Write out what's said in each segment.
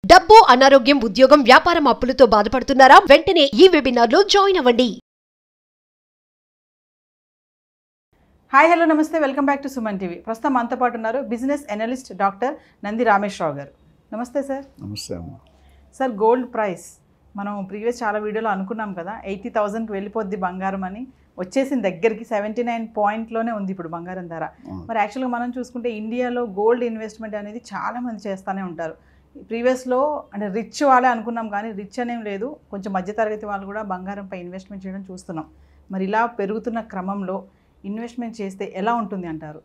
డబ్బు, అనారోగ్యం, ఉద్యోగం, వ్యాపారం అప్పులతో బాధపడుతున్నారా? వెంటనే ఈ వెబినార్లో జాయిన్ అవ్వండి. హాయ్ హలో నమస్తే, welcome back to Suman TV. ప్రస్తుతం మనతో పాటు ఉన్నారు business analyst doctor Nandi Rameshwar Rao గారు. నమస్తే సార్. నమస్తే అమ్మ. సార్, గోల్డ్ ప్రైస్ మనం ప్రీవియస్ చాలా వీడియోలో అనుకున్నాం కదా, 80,000కి వెళ్ళిపోద్ది బంగారం అని. వచ్చేసిన దగ్గరికి 79 పాయింట్లోనే ఉంది ఇప్పుడు బంగారం ధర. మరి యాక్చువల్గా మనం చూసుకుంటే ఇండియాలో గోల్డ్ ఇన్వెస్ట్మెంట్ అనేది చాలామంది చేస్తూనే ఉంటారు. ప్రీవియస్లో అంటే రిచ్ వాళ్ళే అనుకున్నాం, కానీ రిచ్ అనేం లేదు, కొంచెం మధ్యతరగతి వాళ్ళు కూడా బంగారంపై ఇన్వెస్ట్మెంట్ చేయడం చూస్తున్నాం. మరి ఇలా పెరుగుతున్న క్రమంలో ఇన్వెస్ట్మెంట్ చేస్తే ఎలా ఉంటుంది అంటారు?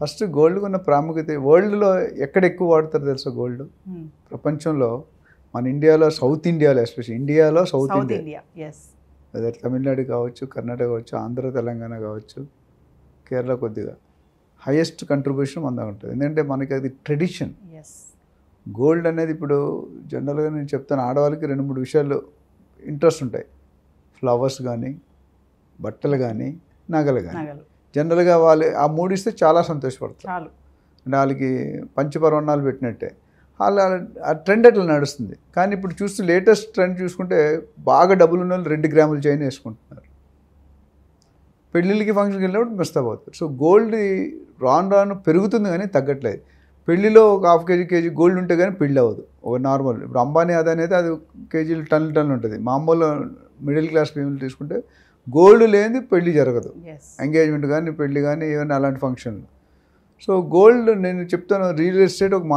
ఫస్ట్ గోల్డ్ ఉన్న ప్రాముఖ్యత వరల్డ్లో ఎక్కడ ఎక్కువ వాడతారు తెలుసా గోల్డ్? ప్రపంచంలో మన ఇండియాలో, సౌత్ ఇండియాలో, ఎస్పెషల్లీ ఇండియాలో సౌత్ ఇండియా, వెదర్ తమిళనాడు కావచ్చు, కర్ణాటక కావచ్చు, ఆంధ్ర తెలంగాణ కావచ్చు, కేరళ కొద్దిగా హైయెస్ట్ కంట్రిబ్యూషన్ మన ఉంటుంది. ఎందుకంటే మనకి అది ట్రెడిషన్. గోల్డ్ అనేది ఇప్పుడు జనరల్గా నేను చెప్తాను, ఆడవాళ్ళకి 2-3 విషయాలు ఇంట్రెస్ట్ ఉంటాయి. ఫ్లవర్స్ కానీ, బట్టలు కానీ, నగలు కానీ. జనరల్గా వాళ్ళు ఆ 3 ఇస్తే చాలా సంతోషపడతారు. అంటే వాళ్ళకి పంచపర్వణాలు పెట్టినట్టే. వాళ్ళ ఆ ట్రెండ్ అట్లా నడుస్తుంది. కానీ ఇప్పుడు చూస్తే లేటెస్ట్ ట్రెండ్ చూసుకుంటే బాగా డబ్బులు ఉన్న వాళ్ళు 2 గ్రాముల చైన్ వేసుకుంటున్నారు. పెళ్ళిళ్ళకి ఫంక్షన్కి వెళ్ళినప్పుడు మిస్ అవుతారు. సో గోల్డ్ రాను పెరుగుతుంది కానీ తగ్గట్లేదు. పెళ్లిలో ఒక ½ కేజీ గోల్డ్ ఉంటే కానీ పెళ్ళి అవ్వదు. ఒక నార్మల్ ఇప్పుడు అంబానీ అదని అయితే అది కేజీలు టన్నులు ఉంటుంది. మామూలు మిడిల్ క్లాస్ పీపుల్ తీసుకుంటే గోల్డ్ లేనిది పెళ్లి జరగదు. ఎంగేజ్మెంట్ కానీ, పెళ్లి కానీ, ఏమైనా అలాంటి ఫంక్షన్లు. సో గోల్డ్ నేను చెప్తాను, రియల్ ఎస్టేట్ ఒక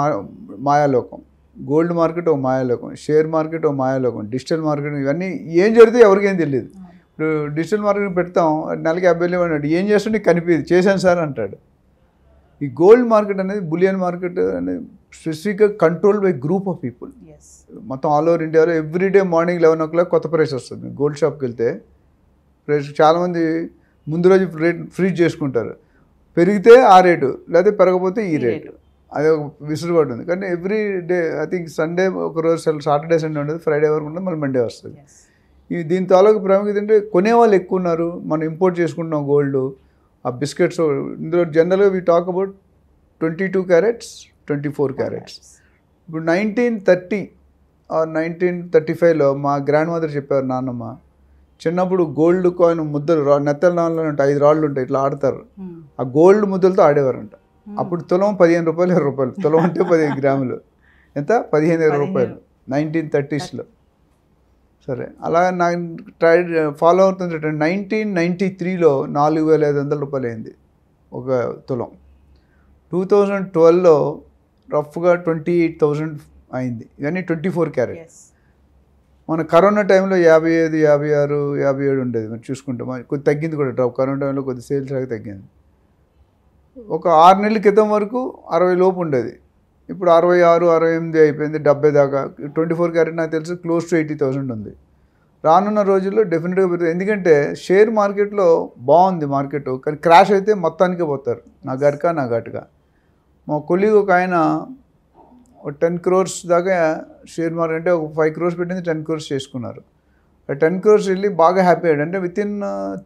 మాయాలోకం, గోల్డ్ మార్కెట్ ఒక మాయాలోకం, షేర్ మార్కెట్ ఒక మాయాలోకం, డిజిటల్ మార్కెట్, ఇవన్నీ ఏం జరిగితే ఎవరికేం తెలియదు. ఇప్పుడు డిజిటల్ మార్కెట్ పెడతాం, నెలకి 50,000 అన్నాడు, ఏం చేస్తుంటే కనిపించదు, చేశాను సార్ అంటాడు. ఈ గోల్డ్ మార్కెట్ అనేది, బులియన్ మార్కెట్ అనేది స్పెసిఫిక్గా control by group of people. మొత్తం ఆల్ ఓవర్ ఇండియాలో ఎవ్రీడే మార్నింగ్ 11 o'clock కొత్త ప్రైస్ వస్తుంది. గోల్డ్ షాప్కి వెళ్తే ప్రైస్ చాలామంది ముందు రోజు రేట్ ఫ్రీజ్ చేసుకుంటారు. పెరిగితే ఆ రేటు, లేకపోతే పెరగకపోతే ఈ రేటు. అది ఒక విసులుబాటు ఉంది. కానీ every day I think Sunday ఒకరోజు సాటర్డే సండే ఉండదు, ఫ్రైడే వరకు ఉంటుంది, మళ్ళీ మండే వస్తుంది. దీని తాలూకు ప్రాముఖ్యత అంటే కొనేవాళ్ళు ఎక్కువ ఉన్నారు. మనం ఇంపోర్ట్ చేసుకుంటున్నాం గోల్డ్. ఆ బిస్కెట్స్ ఇందులో జనరల్గా we talk about 22 carats, 24 carats. ఇప్పుడు 1930 ఆర్ 1935లో మా గ్రాండ్ మదర్ చెప్పారు, నాన్నమ్మ, చిన్నప్పుడు గోల్డ్ కాయిన్ ముద్దలు నెత్తల నాళ్ళు ఉంటాయి, 5 రాళ్ళు ఉంటాయి, ఇట్లా ఆడతారు. ఆ గోల్డ్ ముద్దలతో ఆడేవారంట. అప్పుడు తులం 15 రూపాయలు, 20 రూపాయలు. తులం అంటే 15 గ్రాములు. ఎంత? 15-20 రూపాయలు 1930sలో. సరే, అలా నాకు ఫాలో అవుతుంది. 1993లో 4,500 రూపాయలు అయింది ఒక తులం. 2012లో రఫ్గా 28,000 అయింది. ఇవన్నీ 24 క్యారెట్. మన కరోనా టైంలో 55, 56, 57 ఉండేది. మరి చూసుకుంటే కొద్ది తగ్గింది కూడా డ్రాప్. కరోనా టైంలో కొద్ది సేల్స్ లాగా తగ్గింది. ఒక 6 నెలల క్రితం వరకు 60 లోపు ఉండేది. ఇప్పుడు 66, 68 అయిపోయింది, 70 దాకా. 24 క్యారెట్ నాకు తెలిసి క్లోజ్ టు 80,000 ఉంది. రానున్న రోజుల్లో డెఫినెట్గా పెరుగుతుంది. ఎందుకంటే షేర్ మార్కెట్లో బాగుంది మార్కెట్, కానీ క్రాష్ అయితే మొత్తానికే పోతారు, నా ఘాటుగా. మా కొలీగ్ ఒక ఆయన 10 crores దాకా షేర్ మార్కెట్, అంటే ఒక 5 crores పెట్టింది 10 crores చేసుకున్నారు. 10 crores వెళ్ళి బాగా హ్యాపీ అయ్యాడు. అంటే with in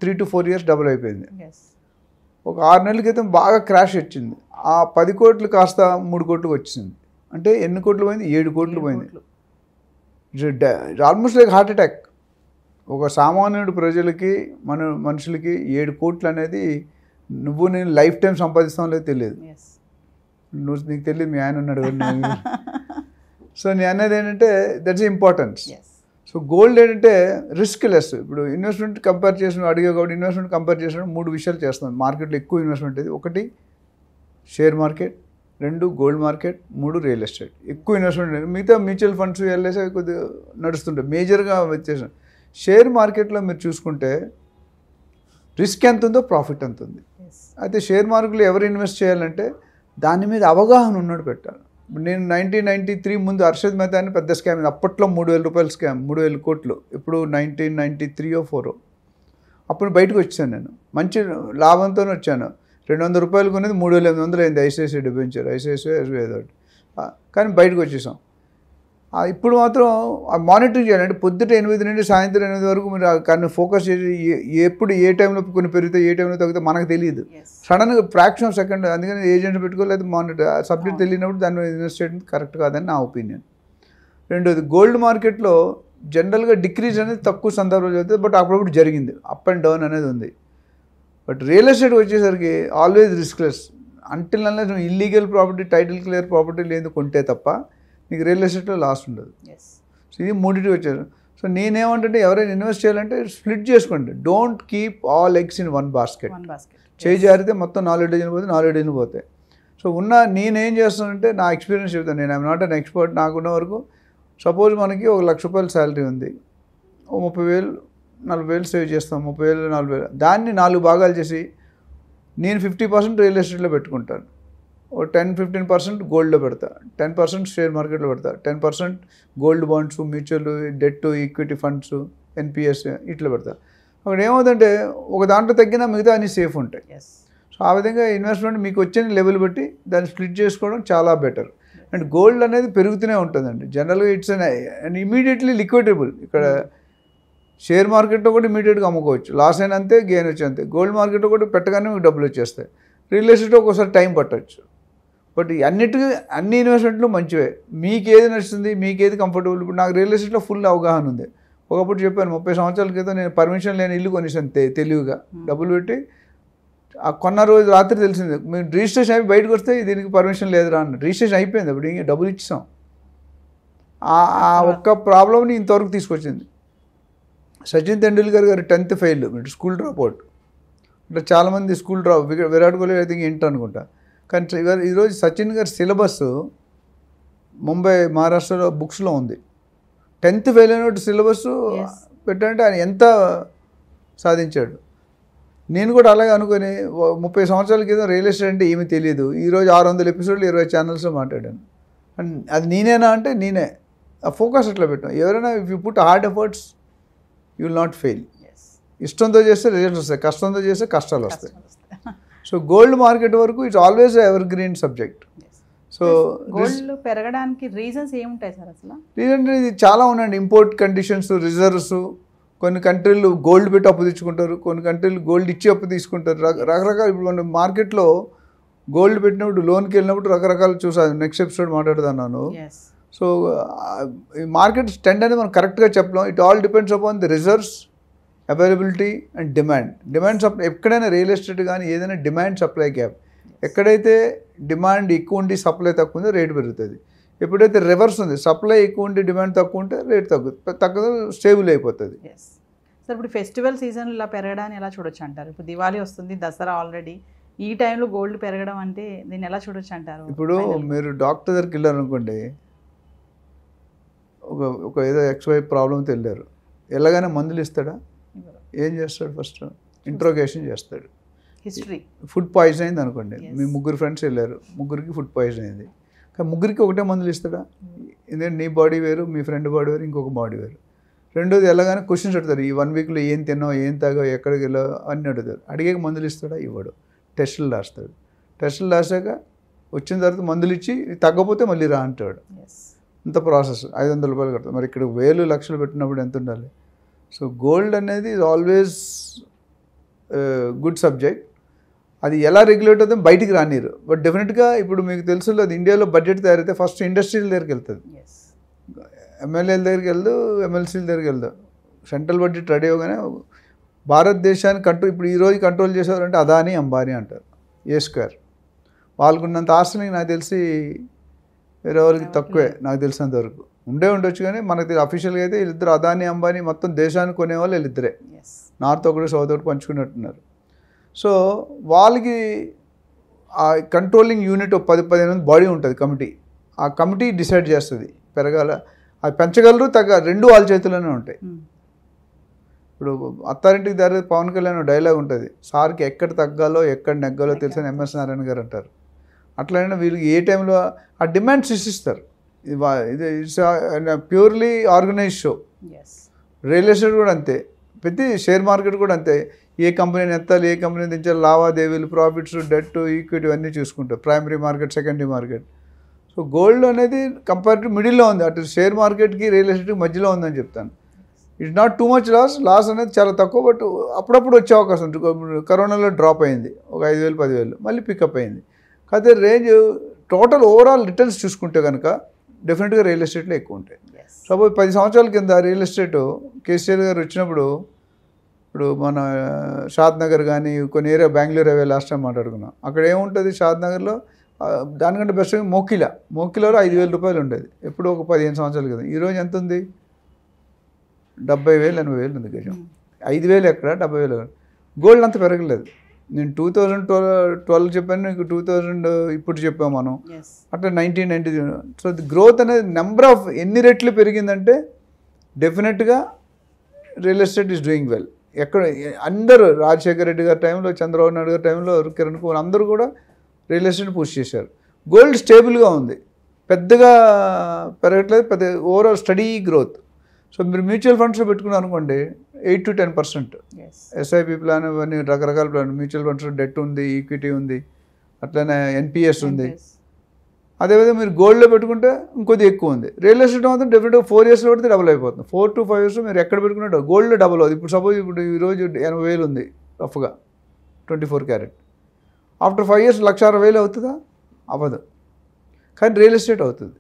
3 to 4 years double అయిపోయింది. ఒక 6 నెలల క్రితం బాగా క్రాష్ వచ్చింది. ఆ 10 కోట్లు కాస్త 3 కోట్లకు వచ్చింది. అంటే ఎన్ని కోట్లు పోయింది? 7 కోట్లు పోయింది. Almost like heart attack. ఒక సామాన్యుడు ప్రజలకి, మనుషులకి 7 కోట్లు అనేది నేను లైఫ్ టైం సంపాదిస్తాం లేదు తెలియదు. నీకు తెలియదు, మీ ఆయన ఉన్నాడు. సో నేను అనేది ఏంటంటే దట్స్ ఇంపార్టెన్స్. సో గోల్డ్ ఏంటంటే రిస్క్ లెస్. ఇప్పుడు ఇన్వెస్ట్మెంట్ కంపేర్ చేసిన అడిగే కాబట్టి ఇన్వెస్ట్మెంట్ కంపేర్ చేసినప్పుడు 3 విషయాలు చేస్తున్నాం మార్కెట్లో ఎక్కువ ఇన్వెస్ట్మెంట్. ఇది 1 share market, 2 gold market, 3 real estate. ఎక్కువ ఇన్వెస్ట్మెంట్. మిగతా మ్యూచువల్ ఫండ్స్, ఎల్ఐసి కొద్దిగా నడుస్తుంటాయి. మేజర్గా వచ్చేసాం. షేర్ మార్కెట్లో మీరు చూసుకుంటే రిస్క్ ఎంత ఉందో ప్రాఫిట్ ఎంత ఉంది. అయితే షేర్ మార్కెట్లో ఎవరు ఇన్వెస్ట్ చేయాలంటే దాని మీద అవగాహన ఉన్నాడు పెట్టాలి. నేను 1993 ముందు అర్షద్ మెహతా అని పెద్ద స్కామ్, అప్పట్లో 3,000 రూపాయల స్కామ్, 3,000 కోట్లు. ఇప్పుడు 1993 or 4 అప్పుడు బయటకు వచ్చాను. నేను మంచి లాభంతో వచ్చాను. 200 రూపాయలు కొనేది 3,800 అయింది. ఐసిఐసిఐ డిబెంచర్, ఐసిఐసిఐ ఏదో. కానీ బయటకు వచ్చేసాం. ఇప్పుడు మాత్రం మానిటరింగ్ చేయాలి. అంటే పొద్దుట 8 నుండి సాయంత్రం 8 వరకు మీరు కానీ ఫోకస్ చేసి ఎప్పుడు ఏ టైంలో కొన్ని పెరిగితే ఏ టైంలో తగ్గితే మనకు తెలియదు. సడన్గా ఫ్రాక్షన్ ఆఫ్ సెకండ్. అందుకని ఏజెంట్ పెట్టుకోలేదు, మానిటర్ సబ్జెక్ట్ తెలియనప్పుడు దాన్ని ఇన్వెస్ట్ చేయడం కరెక్ట్ కాదని నా ఒపీనియన్. రెండోది గోల్డ్ మార్కెట్లో జనరల్గా డిక్రీజ్ అనేది తక్కువ సందర్భంలో జరుగుతుంది, బట్ అప్పుడప్పుడు జరిగింది, అప్ అండ్ డౌన్ అనేది ఉంది. బట్ రియల్ ఎస్టేట్ వచ్చేసరికి ఆల్వేస్ రిస్క్లెస్. అంటిల్ అన్లెస్ నువ్వు illegal property, title clear property లేదు కొంటే తప్ప నీకు రియల్ ఎస్టేట్లో లాస్ ఉండదు. సో ఇది మూడింటికి వచ్చారు. సో నేనేమంటే ఎవరైనా ఇన్వెస్ట్ చేయాలంటే స్ప్లిట్ చేసుకోండి. Don't keep all eggs in one basket. చేయి జారితే మొత్తం 4 డజన్లు పోతే 4 డజన్లు పోతాయి. సో నేనేం చేస్తానంటే నా ఎక్స్పీరియన్స్ చెప్తాను. నేను ఐఎమ్ నాట్ అన్ ఎక్స్పర్ట్. నాకున్న వరకు సపోజ్ మనకి ₹1,00,000 శాలరీ ఉంది, 30,000 40,000 సేవ్ చేస్తాం, 30,000 40,000, దాన్ని 4 భాగాలు చేసి నేను 50% రియల్ ఎస్టేట్లో పెట్టుకుంటాను, 10-15% గోల్డ్లో పెడతా, 10% షేర్ మార్కెట్లో పెడతా, 10% gold bonds, mutual, debt, equity funds, NPS ఇట్లా పెడతా. అక్కడ ఏమవుతుందంటే ఒక దాంట్లో తగ్గినా మిగతా అన్ని సేఫ్ ఉంటాయి. సో ఆ విధంగా ఇన్వెస్ట్మెంట్ మీకు వచ్చిన లెవెల్ బట్టి దాన్ని స్ప్లిట్ చేసుకోవడం చాలా బెటర్. అండ్ గోల్డ్ అనేది పెరుగుతూనే ఉంటుందండి. జనరల్గా ఇట్స్ అండ్ ఇమీడియట్లీ లిక్విడేబుల్. ఇక్కడ షేర్ మార్కెట్లో కూడా ఇమీడియట్గా అమ్ముకోవచ్చు, లాస్ అయిన అంతే, గెయిన్ వచ్చి అంతే. గోల్డ్ మార్కెట్లో కూడా పెట్టగానే మీకు డబ్బులు వచ్చేస్తాయి. రియల్ ఎస్టేట్లో ఒక్కోసారి టైం పట్టవచ్చు. బట్ అన్ని ఇన్వెస్ట్మెంట్లు మంచివే. మీకు ఏది నచ్చుతుంది, మీకు ఏది కంఫర్టబుల్. ఇప్పుడు నాకు రియల్ ఎస్టేట్లో ఫుల్ అవగాహన ఉంది. ఒకప్పుడు చెప్పాను, 30 సంవత్సరాల క్రితం నేను పర్మిషన్ లేని ఇల్లు కొనేసాను తెలివిగా డబ్బులు పెట్టి. ఆ కొన్న రోజు రాత్రి తెలిసింది, మేము రిజిస్ట్రేషన్ అయిపోయి బయటకు వస్తే దీనికి పర్మిషన్ లేదురా అన్న. రిజిస్ట్రేషన్ అయిపోయింది, అప్పుడు ఇంకా డబ్బులు ఇచ్చాం. ఆ ఒక్క ప్రాబ్లమ్ని ఇంతవరకు తీసుకొచ్చింది. సచిన్ తెండూల్కర్ గారు 10th fail, school drop out. అంటే చాలామంది school drop, Virat Kohli I think ఏంటి అనుకుంటా. కానీ ఈరోజు సచిన్ గారి సిలబస్ ముంబై మహారాష్ట్రలో బుక్స్లో ఉంది. 10th ఫెయిల్ అయినట్టు సిలబస్ పెట్టంటే ఆయన ఎంత సాధించాడు. నేను కూడా అలాగే అనుకుని 30 సంవత్సరాల క్రితం రియల్ ఎస్టేట్ అంటే ఏమీ తెలియదు. ఈరోజు 600 ఎపిసోడ్లు 20 ఛానల్స్లో మాట్లాడాను. అండ్ అది నేనేనా అంటే నేనే. ఆ ఫోకస్ అట్లా పెట్టాం. ఎవరైనా if you put hard efforts you will not fail. ఇష్టంతో చేస్తే రిజల్ట్స్ వస్తాయి, కష్టంతో చేస్తే కష్టాలు వస్తాయి. సో గోల్డ్ మార్కెట్ వరకు it's always ever green subject. So gold పెరగడానికి రీజన్స్ ఏముంటాయి సార్ అసలు? రీజన్ ఇది చాలా ఉన్నాయండి. Import conditions, reserves. కొన్ని కంట్రీలు గోల్డ్ పెట్టి అప్పు తెచ్చుకుంటారు, కొన్ని కంట్రీలు గోల్డ్ ఇచ్చి అప్పు తీసుకుంటారు. రకరకాల ఇప్పుడు మన మార్కెట్లో గోల్డ్ పెట్టినప్పుడు, లోన్కి వెళ్ళినప్పుడు రకరకాలు చూసాను. నెక్స్ట్ ఎపిసోడ్ మాట్లాడుతున్నాను. సో ఈ మార్కెట్ ట్రెండ్ అనేది మనం కరెక్ట్గా చెప్పలేం. It all depends upon the reserves, availability and demand supply. ఎక్కడైనా రియల్ ఎస్టేట్ కానీ ఏదైనా డిమాండ్ సప్లై గ్యాప్. ఎక్కడైతే డిమాండ్ ఎక్కువ ఉండి సప్లై తక్కువ ఉందో రేటు పెరుగుతుంది. ఎప్పుడైతే రివర్స్ ఉంది, సప్లై ఎక్కువ ఉండి డిమాండ్ తక్కువ ఉంటే రేట్ తగ్గదు, స్టేబుల్ అయిపోతుంది. సార్ ఇప్పుడు ఫెస్టివల్ సీజన్ ఇలా పెరగడాన్ని ఎలా చూడొచ్చు అంటారు? ఇప్పుడు దివాళీ వస్తుంది, దసరా ఆల్రెడీ, ఈ టైంలో గోల్డ్ పెరగడం అంటే దీన్ని ఎలా చూడొచ్చు అంటారు? ఇప్పుడు మీరు డాక్టర్ దగ్గరికి వెళ్ళారనుకోండి, ఒక ఏదో XY ప్రాబ్లంతో వెళ్ళారు, వెళ్ళగానే మందులు ఇస్తాడా? ఏం చేస్తాడు? ఫస్ట్ ఇంట్రోగేషన్ చేస్తాడు. హిస్టరీ. ఫుడ్ పాయిజన్ అయింది అనుకోండి, మీ 3 ఫ్రెండ్స్ వెళ్ళారు, 3కి ఫుడ్ పాయిజన్ అయింది. కానీ 3కి ఒకటే మందులు ఇస్తాడా? ఎందుకంటే నీ బాడీ వేరు, మీ ఫ్రెండ్ బాడీ వేరు, ఇంకొక బాడీ వేరు. రెండోది వెళ్ళగానే క్వశ్చన్స్ అడుగుతారు, ఈ 1 వీక్లో ఏం తిన్నావు, ఏం తాగావు, ఎక్కడికి వెళ్ళావు అన్నీ అడుగుతారు. అడిగాక మందులు ఇస్తాడా? ఇవ్వడు. టెస్టులు రాస్తాడు. టెస్టులు రాసాక వచ్చిన తర్వాత మందులు ఇచ్చి తగ్గపోతే మళ్ళీ రా అంటాడు. ఇంత ప్రాసెస్ ₹500 కడతాడు. మరి ఇక్కడ 1000 లక్షలు పెట్టినప్పుడు ఎంత ఉండాలి? సో గోల్డ్ అనేది ఈజ్ ఆల్వేస్ గుడ్ సబ్జెక్ట్. అది ఎలా రెగ్యులేట్ అవుతుందో బయటికి రానిరు. బట్ డెఫినెట్గా ఇప్పుడు మీకు తెలుసు, అది ఇండియాలో బడ్జెట్ తయారైతే ఫస్ట్ ఇండస్ట్రీల దగ్గరికి వెళ్తుంది, ఎమ్మెల్యేల దగ్గరికి వెళ్దు, ఎమ్మెల్సీల దగ్గరికి వెళ్దు. సెంట్రల్ బడ్జెట్ రెడీ అవగానే భారతదేశాన్ని ఇప్పుడు ఈరోజు కంట్రోల్ చేసేవారంటే అదానీ, అంబానీ అంటారు. A2 వాళ్ళకున్నంత ఆస్తులకి నాకు తెలిసి వేరే వాళ్ళకి తక్కువే, నాకు తెలిసినంత వరకు. ఉండొచ్చు కానీ మనకి అఫీషియల్గా అయితే వీళ్ళిద్దరు, అదానీ అంబానీ, మొత్తం దేశాన్ని కొనేవాళ్ళు వీళ్ళిద్దరే. నార్త్ ఒకటి, సౌత్ ఒకటి పంచుకున్నట్టున్నారు. సో వాళ్ళకి ఆ కంట్రోలింగ్ యూనిట్ 10-15 బాడీ ఉంటుంది, కమిటీ. ఆ కమిటీ డిసైడ్ చేస్తుంది పెరగాల, అది పెంచగలరు, రెండు వాళ్ళ చేతుల్లోనే ఉంటాయి. ఇప్పుడు అత్తారింటికి దారి పవన్ కళ్యాణ్ డైలాగ్ ఉంటుంది, సార్కి ఎక్కడ తగ్గాలో ఎక్కడ నెగ్గాలో తెలిసిన MS నారాయణ గారు అంటారు. అట్లనే వీళ్ళకి ఏ టైంలో ఆ డిమాండ్ సృష్టిస్తారు. ఇది it's purely organise show. Real estate కూడా అంతే, ప్రతి షేర్ మార్కెట్ కూడా అంతే. ఏ కంపెనీని ఎత్తాలి, ఏ కంపెనీని దించాలి, లావాదేవీలు, ప్రాఫిట్స్, డెట్, ఈక్విటీ అన్నీ చూసుకుంటారు. Primary market, secondary market. So gold అనేది కంపేరిటివ్ మిడిల్లో ఉంది, అటు షేర్ మార్కెట్కి రియల్ ఎస్టేట్కి మధ్యలో ఉందని చెప్తాను. It's not too much loss అనేది చాలా తక్కువ. బట్ అప్పుడప్పుడు వచ్చే అవకాశం ఉంటుంది. కరోనాలో డ్రాప్ అయింది, ఒక 5,000 10,000, మళ్ళీ పికప్ అయింది. కాకపోతే రేంజ్ టోటల్ ఓవరాల్ రిటర్న్స్ చూసుకుంటే కనుక డెఫినెట్గా రియల్ ఎస్టేట్లో ఎక్కువ ఉంటాయి. Yes. సపోజ్ 10 సంవత్సరాల కింద రియల్ ఎస్టేట్ కేసీఆర్ గారు వచ్చినప్పుడు ఇప్పుడు మన షాద్ నగర్ కానీ కొన్ని area Bengaluru away last time మాట్లాడుకున్నాం. అక్కడ ఏముంటుంది షాద్ నగర్లో దానికంటే బెస్ట్ మోకిలాలో 5,000 రూపాయలు ఉండేది ఎప్పుడు ఒక 15 సంవత్సరాల క్రితం. ఈరోజు ఎంత ఉంది? 70,000 80,000 ఉంది గజం. 5,000 ఎక్కడ 70,000. గోల్డ్ అంత పెరగలేదు. నేను 2012 చెప్పాను, నీకు 2000 ఇప్పుడు చెప్పాము మనం. Yes. అట్లా 1990. సో ది గ్రోత్ అనేది నెంబర్ ఆఫ్ ఎన్ని రెట్లు పెరిగిందంటే డెఫినెట్గా real estate is doing well. ఎక్కడ అందరూ రాజశేఖర రెడ్డి గారి టైంలో, చంద్రబాబు నాయుడు గారి టైంలో, కిరణ్ కుమార్ అందరూ కూడా రియల్ ఎస్టేట్ పుష్ చేశారు. గోల్డ్ స్టేబుల్గా ఉంది, పెద్దగా పెరగట్లేదు, పెద్ద ఓవరాల్ స్టడీ గ్రోత్. సో మీరు మ్యూచువల్ ఫండ్స్లో పెట్టుకున్నారు అనుకోండి 8 to 10%. Yes. ఎస్ఐపి ప్లాన్ అవన్నీ రకరకాల ప్లాన్. మ్యూచువల్ ఫండ్స్లో డెట్ ఉంది, ఈక్విటీ ఉంది, అట్లనే ఎన్పిఎస్ ఉంది. Yes. అదేవిధంగా మీరు గోల్డ్లో పెట్టుకుంటే ఇంకొద్ది ఎక్కువ ఉంది. రియల్ ఎస్టేట్ మాత్రం డెఫినెట్గా 4 yearsలో పెడితే డబుల్ అయిపోతుంది. 4 to 5 years మీరు ఎక్కడ పెట్టుకున్నట్టు గోల్డ్లో డబుల్ అవుతుంది. ఇప్పుడు సపోజ్ ఇప్పుడు ఈరోజు 80,000 ఉంది రఫ్గా 24 క్యారెట్. ఆఫ్టర్ 5 years 1,60,000 అవుతుందా? అవ్వదు. కానీ రియల్ ఎస్టేట్ అవుతుంది,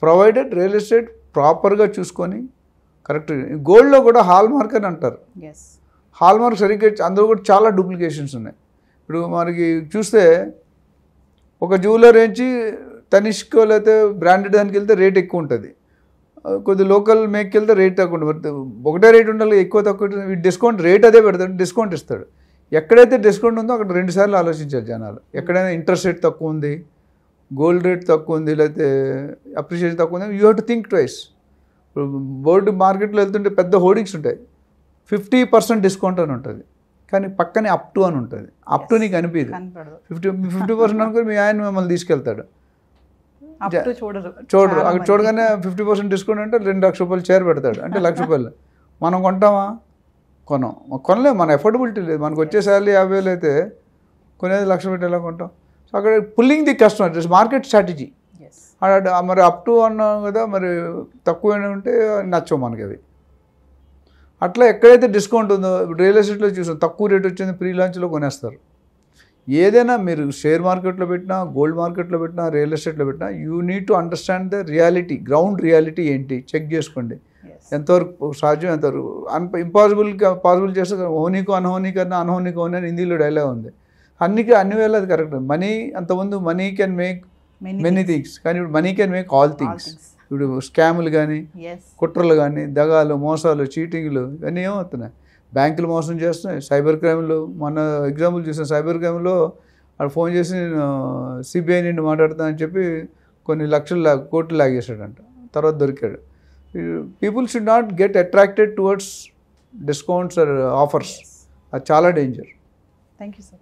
ప్రొవైడెడ్ రియల్ ఎస్టేట్ ప్రాపర్గా చూసుకొని కరెక్ట్. గోల్డ్లో కూడా హాల్ మార్క్ అని అంటారు. Yes. హాల్ మార్క్ సరిగ్గా అందులో కూడా చాలా డూప్లికేషన్స్ ఉన్నాయి. ఇప్పుడు మనకి చూస్తే ఒక జ్యువెలర్ నుంచి తనిష్కో లేకపోతే బ్రాండెడ్ దానికి వెళ్తే రేట్ ఎక్కువ ఉంటుంది, కొద్ది లోకల్ మేక్కి వెళ్తే రేట్ తక్కువ ఉంటుంది. ఒకటే రేట్ ఉండాలి, ఎక్కువ తక్కువ డిస్కౌంట్ రేట్ అదే పెడతాడు, డిస్కౌంట్ ఇస్తాడు. ఎక్కడైతే డిస్కౌంట్ ఉందో అక్కడ 2 సార్లు ఆలోచించాలి జనాలు. ఎక్కడైనా ఇంట్రెస్ట్ రేట్ తక్కువ ఉంది, గోల్డ్ రేట్ తక్కువ ఉంది, లేకపోతే అప్రిషియేషన్ తక్కువ ఉంది, you have to think twice. Board మార్కెట్లో వెళ్తుంటే పెద్ద హోర్డింగ్స్ ఉంటాయి, 50% డిస్కౌంట్ అని ఉంటుంది, కానీ పక్కనే అప్ టు అని ఉంటుంది. అప్ టు నీకు అనిపించదు. కనపడదు. 50% అనుకుని మీ ఆయన మిమ్మల్ని తీసుకెళ్తాడు, Up to చూడరు. చూడరు. అక్కడ చూడగానే 50% డిస్కౌంట్ అంటే 2 లక్షల రూపాయలు చైర్ పెడతాడు, అంటే 1,00,000 రూపాయలు. మనం కొంటామా? కొనలేము. మన ఎఫోర్డబిలిటీ లేదు. మనకు వచ్చే శాలరీ 50,000 అయితే కొనేది 1,00,000 పెట్టి ఎలా కొంటాం? సో అక్కడ pulling the customer, this market strategy. Yes. మరి అప్ టు అన్నాం కదా, మరి తక్కువ ఉంటే నచ్చవు మనకి అవి. అట్లా ఎక్కడైతే డిస్కౌంట్ ఉందో ఇప్పుడు రియల్ ఎస్టేట్లో చూసాం, తక్కువ రేట్ వచ్చింది ప్రీ లాంచ్లో కొనేస్తారు. ఏదైనా మీరు షేర్ మార్కెట్లో పెట్టినా, గోల్డ్ మార్కెట్లో పెట్టినా, రియల్ ఎస్టేట్లో పెట్టినా, you need to understand the reality, ground reality ఏంటి చెక్ చేసుకోండి. ఎంతవరకు సాధ్యం, ఎంతవరకు పాసిబుల్ చేస్తే హోనీకు అనహోనీకన్నా అనహోనీకు అని హిందీలో డైలాగ్ ఉంది. అన్ని వేళ అది కరెక్ట్. మనీ అంతకుముందు money can make many things, కానీ ఇప్పుడు money can make all things. ఇప్పుడు స్కాములు కానీ, Yes. కుట్రలు కానీ, దగాలు, మోసాలు, చీటింగ్లు ఇవన్నీ ఏమవుతున్నాయి? బ్యాంకులు మోసం చేస్తున్నాయి, సైబర్ క్రైమ్లు. మన ఎగ్జాంపుల్ చూసిన సైబర్ క్రైమ్లో వాడు ఫోన్ చేసి నేను సిబిఐ నుండి మాట్లాడుతానని చెప్పి కొన్ని లక్షల కోట్లు లాగేశాడంట, తర్వాత దొరికాడు. People should not get attracted towards discounts or offers. అది చాలా డేంజర్. Thank you, sir.